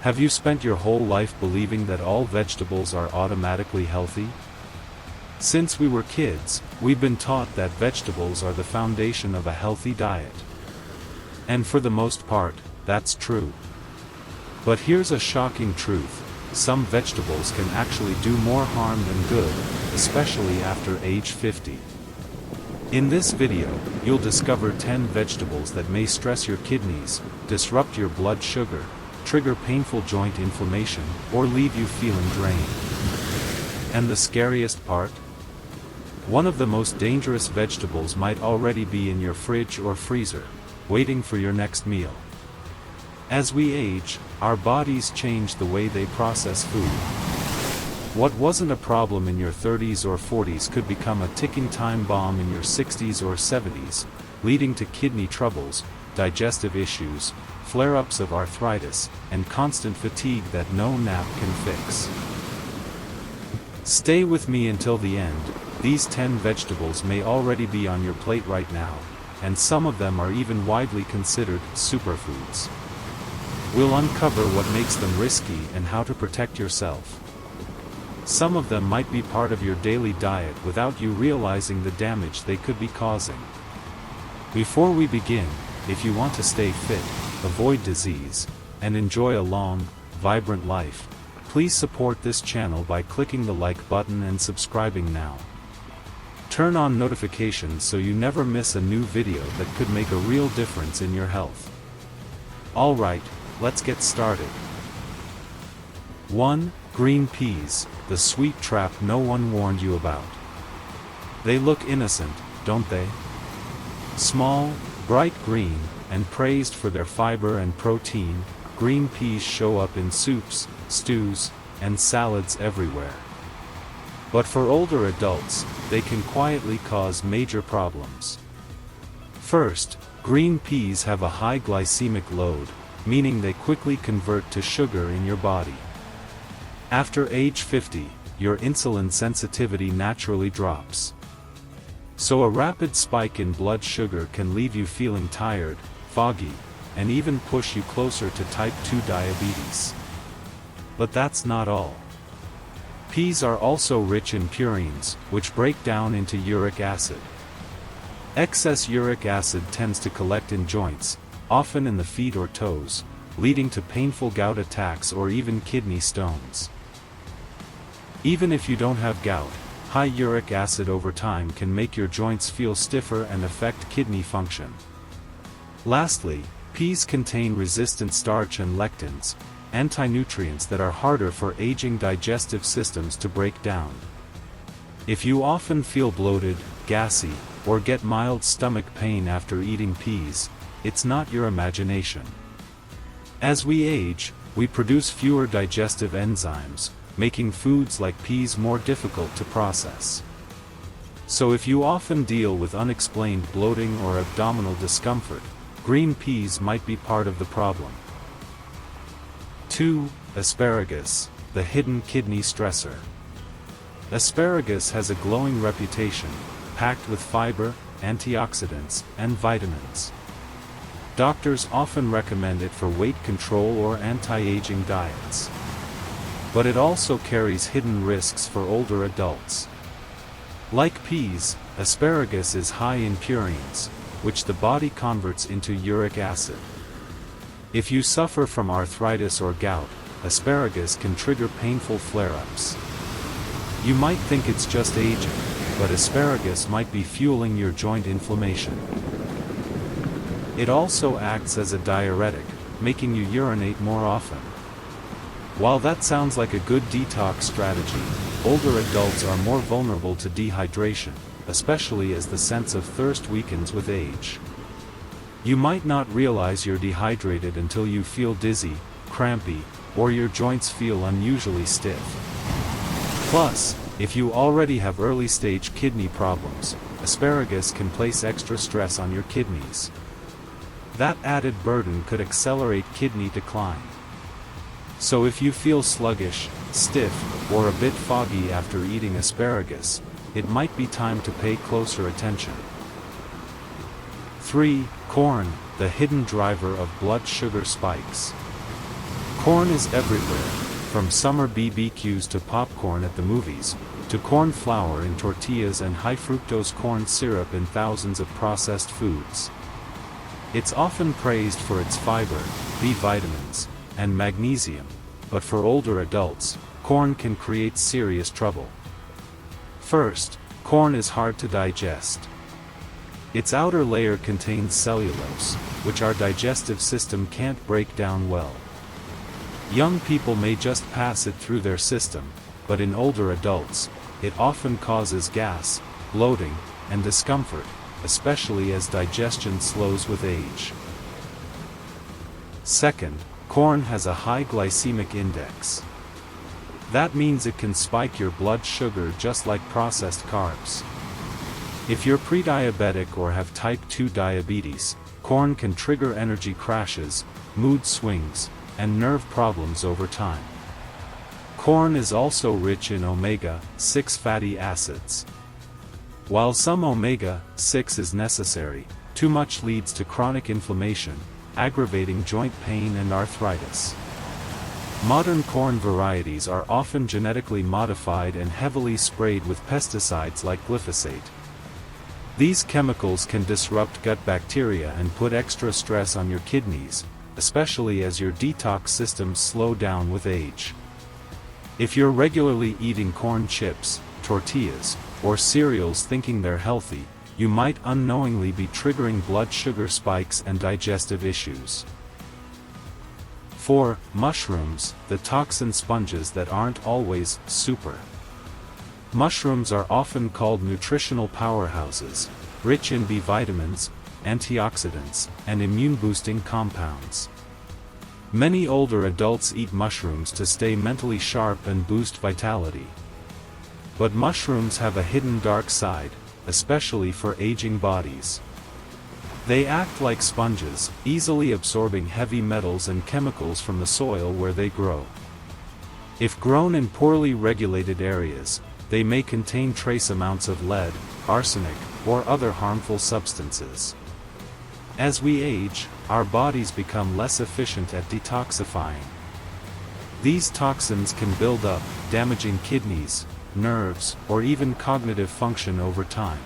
Have you spent your whole life believing that all vegetables are automatically healthy? Since we were kids, we've been taught that vegetables are the foundation of a healthy diet. And for the most part, that's true. But here's a shocking truth: some vegetables can actually do more harm than good, especially after age 50. In this video, you'll discover 10 vegetables that may stress your kidneys, disrupt your blood sugar, trigger painful joint inflammation, or leave you feeling drained. And the scariest part? One of the most dangerous vegetables might already be in your fridge or freezer, waiting for your next meal. As we age, our bodies change the way they process food. What wasn't a problem in your 30s or 40s could become a ticking time bomb in your 60s or 70s, leading to kidney troubles, digestive issues, flare-ups of arthritis, and constant fatigue that no nap can fix. Stay with me until the end. These 10 vegetables may already be on your plate right now, and some of them are even widely considered superfoods. We'll uncover what makes them risky and how to protect yourself. Some of them might be part of your daily diet without you realizing the damage they could be causing. Before we begin, if you want to stay fit, avoid disease, and enjoy a long, vibrant life, please support this channel by clicking the like button and subscribing now. Turn on notifications so you never miss a new video that could make a real difference in your health. Alright, let's get started. 1. Green peas, the sweet trap no one warned you about. They look innocent, don't they? Small, bright green, and praised for their fiber and protein, green peas show up in soups, stews, and salads everywhere. But for older adults, they can quietly cause major problems. First, green peas have a high glycemic load, meaning they quickly convert to sugar in your body. After age 50, your insulin sensitivity naturally drops. So a rapid spike in blood sugar can leave you feeling tired, foggy, and even push you closer to type 2 diabetes. But that's not all. Peas are also rich in purines, which break down into uric acid. Excess uric acid tends to collect in joints, often in the feet or toes, leading to painful gout attacks or even kidney stones. Even if you don't have gout, high uric acid over time can make your joints feel stiffer and affect kidney function. Lastly, peas contain resistant starch and lectins, anti-nutrients that are harder for aging digestive systems to break down. If you often feel bloated, gassy, or get mild stomach pain after eating peas, it's not your imagination. As we age, we produce fewer digestive enzymes, making foods like peas more difficult to process. So if you often deal with unexplained bloating or abdominal discomfort, green peas might be part of the problem. 2. Asparagus, the hidden kidney stressor. Asparagus has a glowing reputation, packed with fiber, antioxidants, and vitamins. Doctors often recommend it for weight control or anti-aging diets. But it also carries hidden risks for older adults. Like peas, asparagus is high in purines, which the body converts into uric acid. If you suffer from arthritis or gout, asparagus can trigger painful flare-ups. You might think it's just aging, but asparagus might be fueling your joint inflammation. It also acts as a diuretic, making you urinate more often. While that sounds like a good detox strategy, older adults are more vulnerable to dehydration, especially as the sense of thirst weakens with age. You might not realize you're dehydrated until you feel dizzy, crampy, or your joints feel unusually stiff. Plus, if you already have early-stage kidney problems, asparagus can place extra stress on your kidneys. That added burden could accelerate kidney decline. So if you feel sluggish, stiff, or a bit foggy after eating asparagus, it might be time to pay closer attention. 3. Corn, the hidden driver of blood sugar spikes. Corn is everywhere, from summer BBQs to popcorn at the movies, to corn flour in tortillas and high-fructose corn syrup in thousands of processed foods. It's often praised for its fiber, B vitamins, and magnesium, but for older adults, corn can create serious trouble. First, corn is hard to digest. Its outer layer contains cellulose, which our digestive system can't break down well. Young people may just pass it through their system, but in older adults, it often causes gas, bloating, and discomfort, especially as digestion slows with age. Second, corn has a high glycemic index. That means it can spike your blood sugar just like processed carbs. If you're pre-diabetic or have type 2 diabetes, corn can trigger energy crashes, mood swings, and nerve problems over time. Corn is also rich in omega-6 fatty acids. While some omega-6 is necessary, too much leads to chronic inflammation, aggravating joint pain and arthritis. Modern corn varieties are often genetically modified and heavily sprayed with pesticides like glyphosate. These chemicals can disrupt gut bacteria and put extra stress on your kidneys, especially as your detox systems slow down with age. If you're regularly eating corn chips, tortillas, or cereals thinking they're healthy, you might unknowingly be triggering blood sugar spikes and digestive issues. 4. Mushrooms, the toxin sponges that aren't always super. Mushrooms are often called nutritional powerhouses, rich in B vitamins, antioxidants, and immune-boosting compounds. Many older adults eat mushrooms to stay mentally sharp and boost vitality. But mushrooms have a hidden dark side, especially for aging bodies. They act like sponges, easily absorbing heavy metals and chemicals from the soil where they grow. If grown in poorly regulated areas, they may contain trace amounts of lead, arsenic, or other harmful substances. As we age, our bodies become less efficient at detoxifying. These toxins can build up, damaging kidneys, nerves, or even cognitive function over time.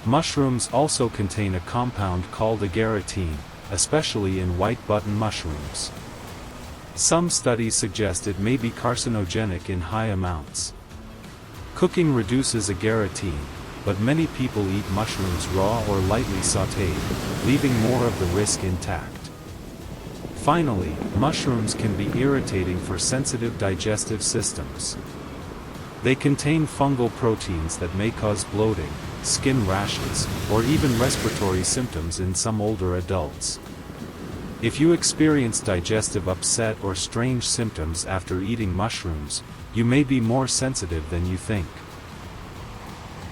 Mushrooms also contain a compound called agarotine, especially in white button mushrooms. Some studies suggest it may be carcinogenic in high amounts. Cooking reduces agarotine, but many people eat mushrooms raw or lightly sautéed, leaving more of the risk intact. Finally, mushrooms can be irritating for sensitive digestive systems. They contain fungal proteins that may cause bloating, skin rashes, or even respiratory symptoms in some older adults. If you experience digestive upset or strange symptoms after eating mushrooms, you may be more sensitive than you think.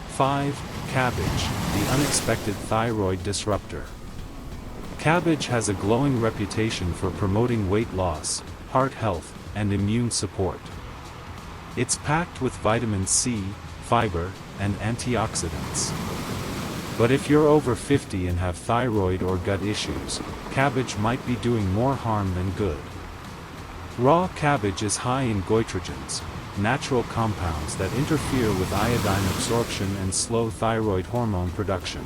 5. Cabbage, the unexpected thyroid disruptor. Cabbage has a glowing reputation for promoting weight loss, heart health, and immune support. It's packed with vitamin C, fiber, and antioxidants. But if you're over 50 and have thyroid or gut issues, cabbage might be doing more harm than good. Raw cabbage is high in goitrogens, natural compounds that interfere with iodine absorption and slow thyroid hormone production.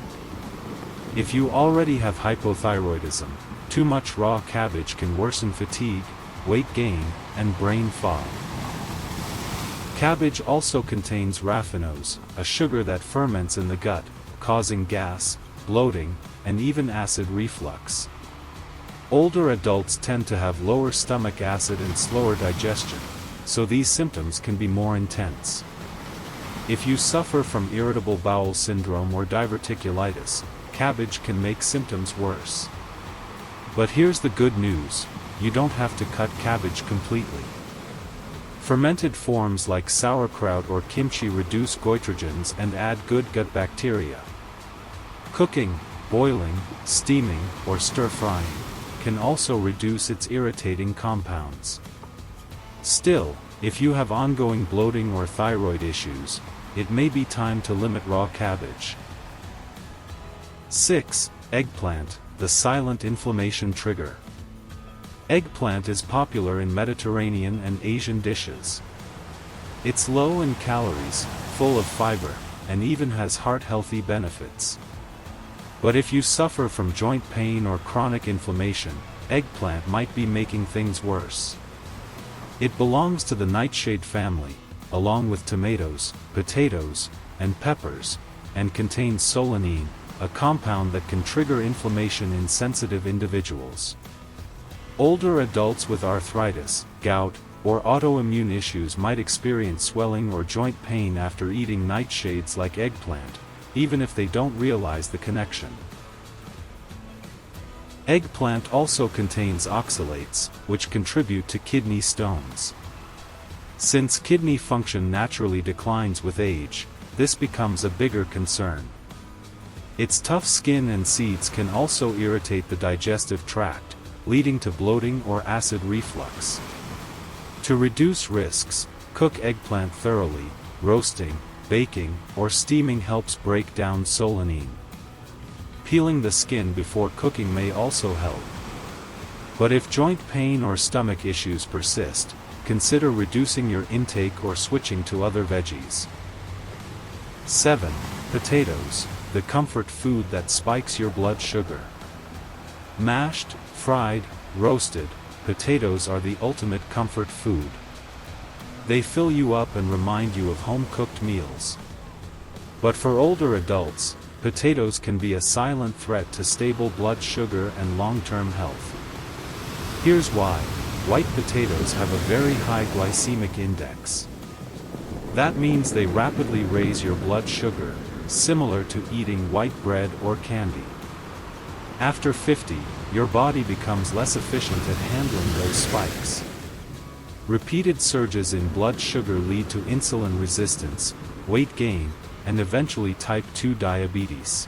If you already have hypothyroidism, too much raw cabbage can worsen fatigue, weight gain, and brain fog. Cabbage also contains raffinose, a sugar that ferments in the gut, causing gas, bloating, and even acid reflux. Older adults tend to have lower stomach acid and slower digestion, so these symptoms can be more intense. If you suffer from irritable bowel syndrome or diverticulitis, cabbage can make symptoms worse. But here's the good news: you don't have to cut cabbage completely. Fermented forms like sauerkraut or kimchi reduce goitrogens and add good gut bacteria. Cooking, boiling, steaming, or stir-frying can also reduce its irritating compounds. Still, if you have ongoing bloating or thyroid issues, it may be time to limit raw cabbage. 6. Eggplant, the silent inflammation trigger. Eggplant is popular in Mediterranean and Asian dishes. It's low in calories, full of fiber, and even has heart-healthy benefits. But if you suffer from joint pain or chronic inflammation, eggplant might be making things worse. It belongs to the nightshade family, along with tomatoes, potatoes, and peppers, and contains solanine, a compound that can trigger inflammation in sensitive individuals. Older adults with arthritis, gout, or autoimmune issues might experience swelling or joint pain after eating nightshades like eggplant, even if they don't realize the connection. Eggplant also contains oxalates, which contribute to kidney stones. Since kidney function naturally declines with age, this becomes a bigger concern. Its tough skin and seeds can also irritate the digestive tract, leading to bloating or acid reflux. To reduce risks, cook eggplant thoroughly. Roasting, baking, or steaming helps break down solanine. Peeling the skin before cooking may also help. But if joint pain or stomach issues persist, consider reducing your intake or switching to other veggies. 7. Potatoes, the comfort food that spikes your blood sugar. Mashed, fried, roasted, potatoes are the ultimate comfort food. They fill you up and remind you of home-cooked meals. But for older adults, potatoes can be a silent threat to stable blood sugar and long-term health. Here's why. White potatoes have a very high glycemic index. That means they rapidly raise your blood sugar, similar to eating white bread or candy. After 50, your body becomes less efficient at handling those spikes. Repeated surges in blood sugar lead to insulin resistance, weight gain, and eventually type 2 diabetes.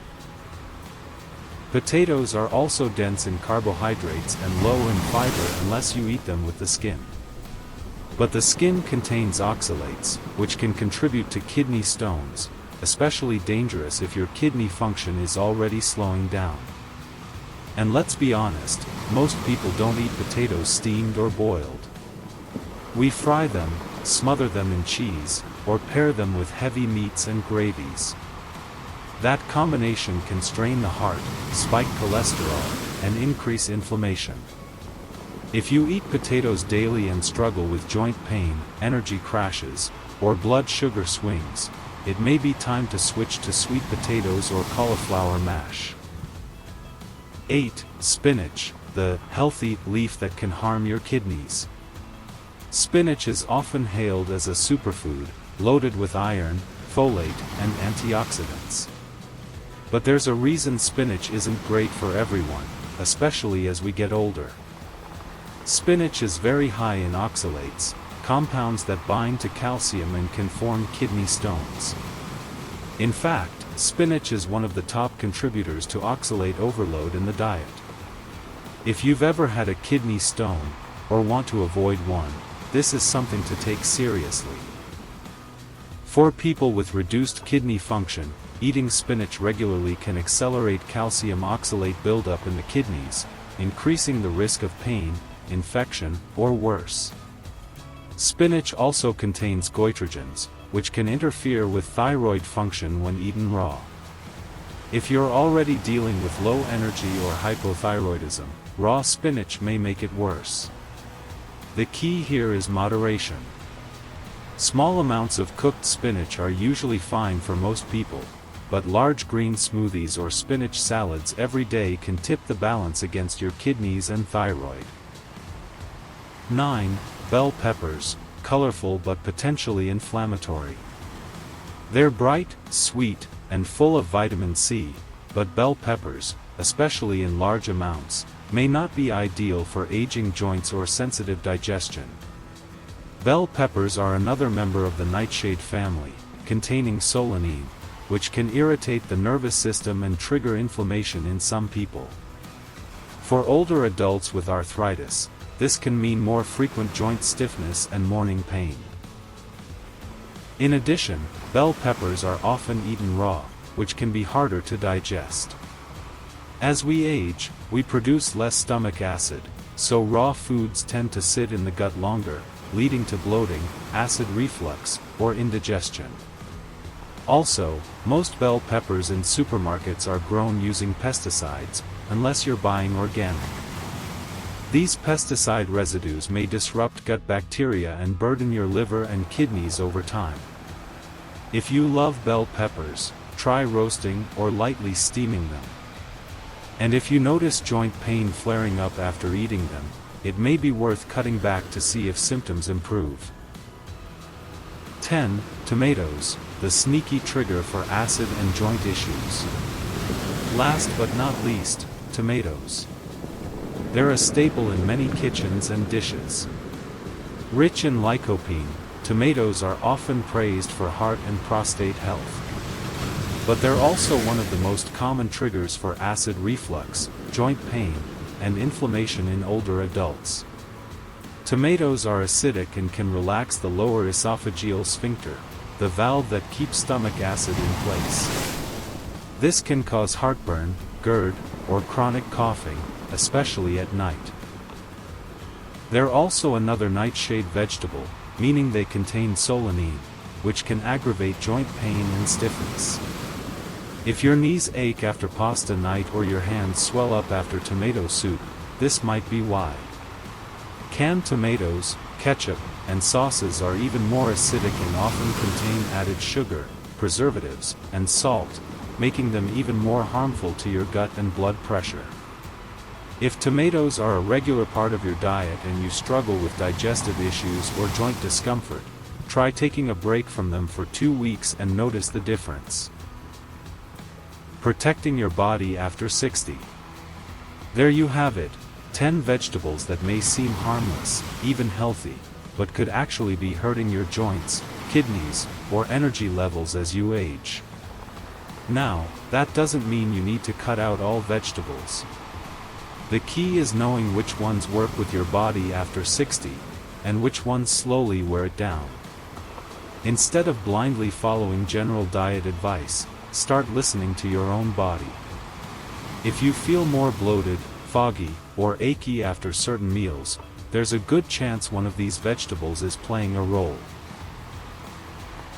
Potatoes are also dense in carbohydrates and low in fiber unless you eat them with the skin. But the skin contains oxalates, which can contribute to kidney stones, especially dangerous if your kidney function is already slowing down. And let's be honest, most people don't eat potatoes steamed or boiled. We fry them, smother them in cheese, or pair them with heavy meats and gravies. That combination can strain the heart, spike cholesterol, and increase inflammation. If you eat potatoes daily and struggle with joint pain, energy crashes, or blood sugar swings, it may be time to switch to sweet potatoes or cauliflower mash. 8. Spinach, the healthy leaf that can harm your kidneys. Spinach is often hailed as a superfood, loaded with iron, folate, and antioxidants. But there's a reason spinach isn't great for everyone, especially as we get older. Spinach is very high in oxalates, compounds that bind to calcium and can form kidney stones. In fact, spinach is one of the top contributors to oxalate overload in the diet. If you've ever had a kidney stone, or want to avoid one, this is something to take seriously. For people with reduced kidney function, eating spinach regularly can accelerate calcium oxalate buildup in the kidneys, increasing the risk of pain, infection, or worse. Spinach also contains goitrogens, which can interfere with thyroid function when eaten raw. If you're already dealing with low energy or hypothyroidism, raw spinach may make it worse. The key here is moderation. Small amounts of cooked spinach are usually fine for most people, but large green smoothies or spinach salads every day can tip the balance against your kidneys and thyroid. 9. Bell peppers, colorful but potentially inflammatory. They're bright, sweet, and full of vitamin C, but bell peppers, especially in large amounts, may not be ideal for aging joints or sensitive digestion. Bell peppers are another member of the nightshade family, containing solanine, which can irritate the nervous system and trigger inflammation in some people. For older adults with arthritis, this can mean more frequent joint stiffness and morning pain. In addition, bell peppers are often eaten raw, which can be harder to digest. As we age, we produce less stomach acid, so raw foods tend to sit in the gut longer, leading to bloating, acid reflux, or indigestion. Also, most bell peppers in supermarkets are grown using pesticides, unless you're buying organic. These pesticide residues may disrupt gut bacteria and burden your liver and kidneys over time. If you love bell peppers, try roasting or lightly steaming them. And if you notice joint pain flaring up after eating them, it may be worth cutting back to see if symptoms improve. 10. Tomatoes, the sneaky trigger for acid and joint issues. Last but not least, tomatoes. They're a staple in many kitchens and dishes. Rich in lycopene, tomatoes are often praised for heart and prostate health. But they're also one of the most common triggers for acid reflux, joint pain, and inflammation in older adults. Tomatoes are acidic and can relax the lower esophageal sphincter, the valve that keeps stomach acid in place. This can cause heartburn, GERD, or chronic coughing, especially at night. They're also another nightshade vegetable, meaning they contain solanine, which can aggravate joint pain and stiffness. If your knees ache after pasta night or your hands swell up after tomato soup, this might be why. Canned tomatoes, ketchup, and sauces are even more acidic and often contain added sugar, preservatives, and salt, making them even more harmful to your gut and blood pressure. If tomatoes are a regular part of your diet and you struggle with digestive issues or joint discomfort, try taking a break from them for 2 weeks and notice the difference. Protecting your body after 60. There you have it, 10 vegetables that may seem harmless, even healthy, but could actually be hurting your joints, kidneys, or energy levels as you age. Now, that doesn't mean you need to cut out all vegetables. The key is knowing which ones work with your body after 60, and which ones slowly wear it down. Instead of blindly following general diet advice, start listening to your own body. If you feel more bloated, foggy, or achy after certain meals, there's a good chance one of these vegetables is playing a role.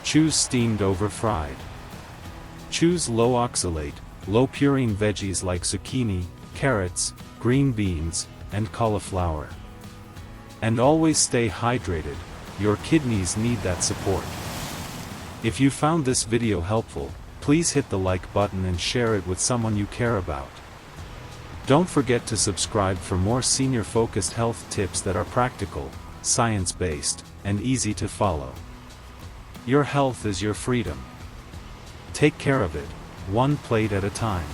Choose steamed over fried. Choose low oxalate, low purine veggies like zucchini, carrots, green beans, and cauliflower. And always stay hydrated, your kidneys need that support. If you found this video helpful, please hit the like button and share it with someone you care about. Don't forget to subscribe for more senior-focused health tips that are practical, science-based, and easy to follow. Your health is your freedom. Take care of it, one plate at a time.